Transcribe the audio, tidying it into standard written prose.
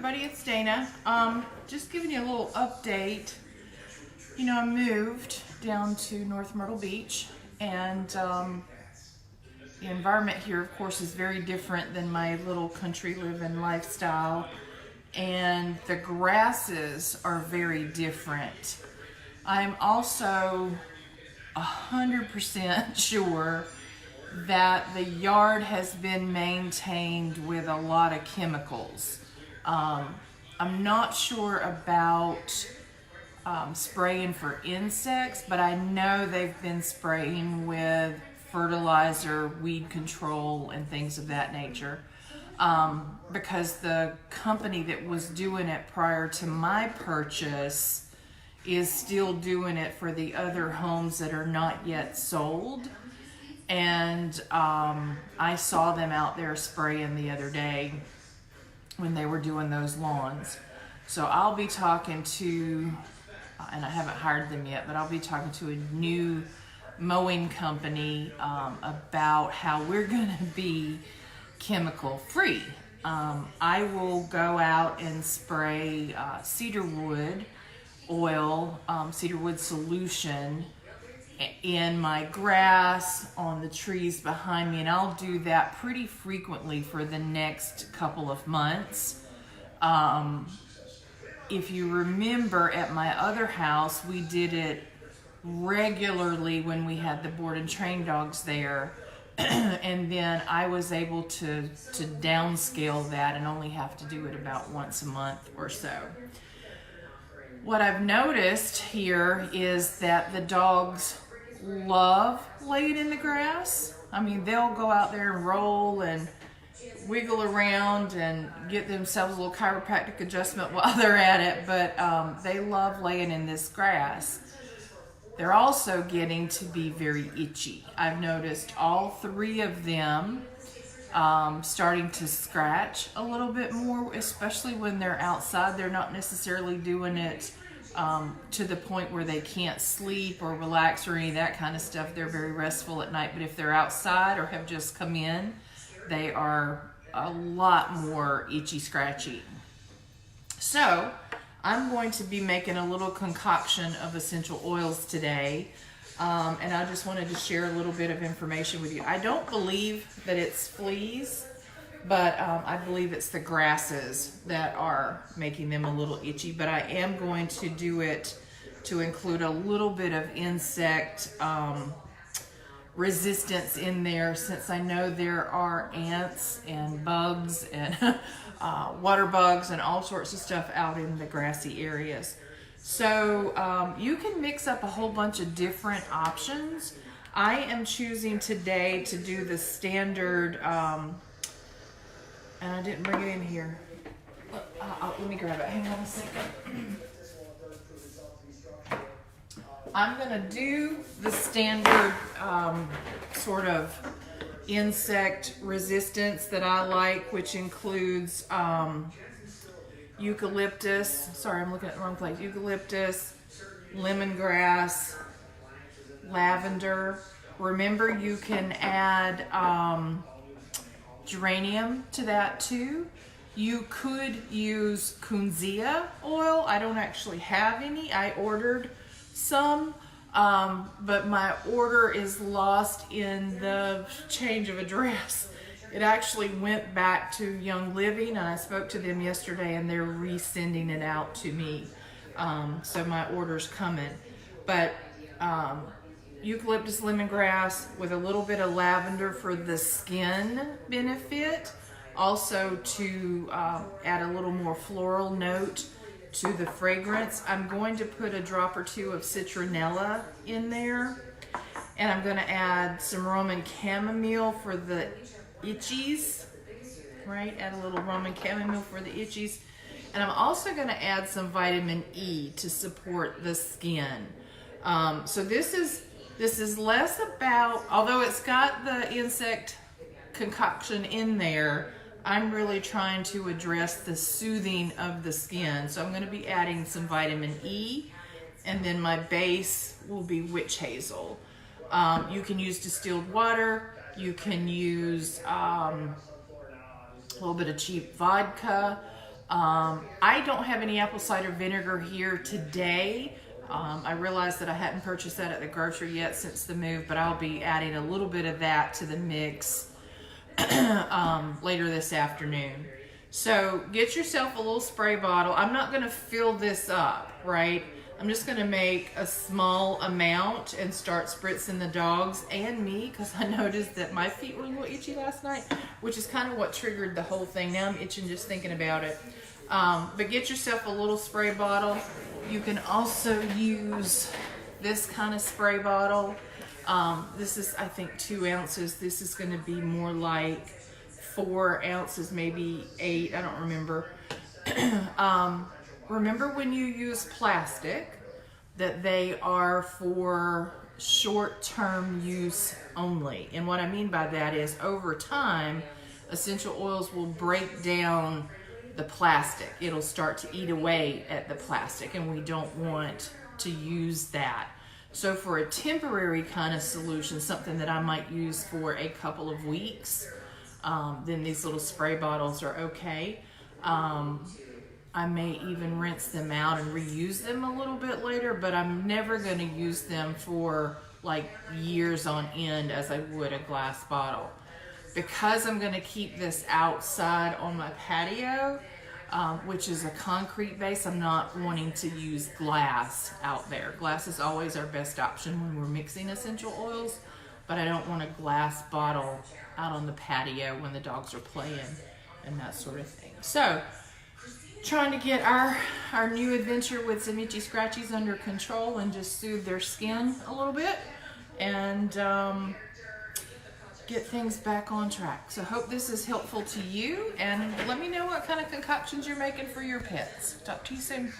everybody, it's Dana. Just giving you a little update. You know, I moved down to North Myrtle Beach, and the environment here, of course, is very different than my little country living lifestyle, and the grasses are very different. I'm also 100% sure that the yard has been maintained with a lot of chemicals. I'm not sure about spraying for insects, but I know they've been spraying with fertilizer, weed control, and things of that nature. Because the company that was doing it prior to my purchase is still doing it for the other homes that are not yet sold. And I saw them out there spraying the other day when they were doing those lawns. So I'll be talking to, and I haven't hired them yet, but I'll be talking to a new mowing company about how we're gonna be chemical free. I will go out and spray cedarwood oil, cedarwood solution in my grass, on the trees behind me, and I'll do that pretty frequently for the next couple of months. If you remember, at my other house, we did it regularly when we had the board and train dogs there, and then I was able to downscale that and only have to do it about once a month or so. What I've noticed here is that the dogs love laying in the grass. I mean, they'll go out there and roll and wiggle around and get themselves a little chiropractic adjustment while they're at it, but they love laying in this grass. They're also getting to be very itchy. I've noticed all three of them starting to scratch a little bit more, especially when they're outside. They're not necessarily doing it to the point where they can't sleep or relax or any of that kind of stuff. They're very restful at night, but if they're outside or have just come in, they are a lot more itchy scratchy. So I'm going to be making a little concoction of essential oils today, and I just wanted to share a little bit of information with you. I don't believe that it's fleas, but I believe it's the grasses that are making them a little itchy, but I am going to do it to include a little bit of insect resistance in there, since I know there are ants and bugs and water bugs and all sorts of stuff out in the grassy areas. So you can mix up a whole bunch of different options. I am choosing today to do the standard, and I didn't bring it in here. Let me grab it. Hang on a second. I'm going to do the standard sort of insect resistance that I like, which includes eucalyptus. Sorry, I'm looking at the wrong place. Eucalyptus, lemongrass, lavender. Remember, you can add geranium to that too. You could use Kunzea oil. I don't actually have any. I ordered some, but my order is lost in the change of address. It actually went back to Young Living, and I spoke to them yesterday, and they're resending it out to me. So my order's coming. But eucalyptus, lemongrass with a little bit of lavender for the skin benefit. Also to add a little more floral note to the fragrance. I'm going to put a drop or two of citronella in there, and I'm going to add some Roman chamomile for the itchies, right? Add a little Roman chamomile for the itchies, and I'm also going to add some vitamin E to support the skin. So this is less about, although it's got the insect concoction in there, I'm really trying to address the soothing of the skin. So I'm going to be adding some vitamin E, and then my base will be witch hazel. You can use distilled water. You can use a little bit of cheap vodka. I don't have any apple cider vinegar here today. I realized that I hadn't purchased that at the grocery yet since the move, but I'll be adding a little bit of that to the mix later this afternoon. So get yourself a little spray bottle. I'm not going to fill this up, right? I'm just going to make a small amount and start spritzing the dogs and me, because I noticed that my feet were a little itchy last night, which is kind of what triggered the whole thing. Now I'm itching just thinking about it. But get yourself a little spray bottle. You can also use this kind of spray bottle. This is, I think, 2 ounces. This is going to be more like 4 ounces, maybe 8. I don't remember. Remember when you use plastic that they are for short-term use only. And what I mean by that is over time, essential oils will break down the plastic. It'll start to eat away at the plastic, and we don't want to use that. So for a temporary kind of solution, something that I might use for a couple of weeks, then these little spray bottles are okay. I may even rinse them out and reuse them a little bit later, but I'm never going to use them for like years on end as I would a glass bottle. Because I'm going to keep this outside on my patio, which is a concrete base, I'm not wanting to use glass out there. Glass is always our best option when we're mixing essential oils, but I don't want a glass bottle out on the patio when the dogs are playing and that sort of thing. So, trying to get our new adventure with some itchy scratchies under control and just soothe their skin a little bit and get things back on track. So hope this is helpful to you, and let me know what kind of concoctions you're making for your pets. Talk to you soon.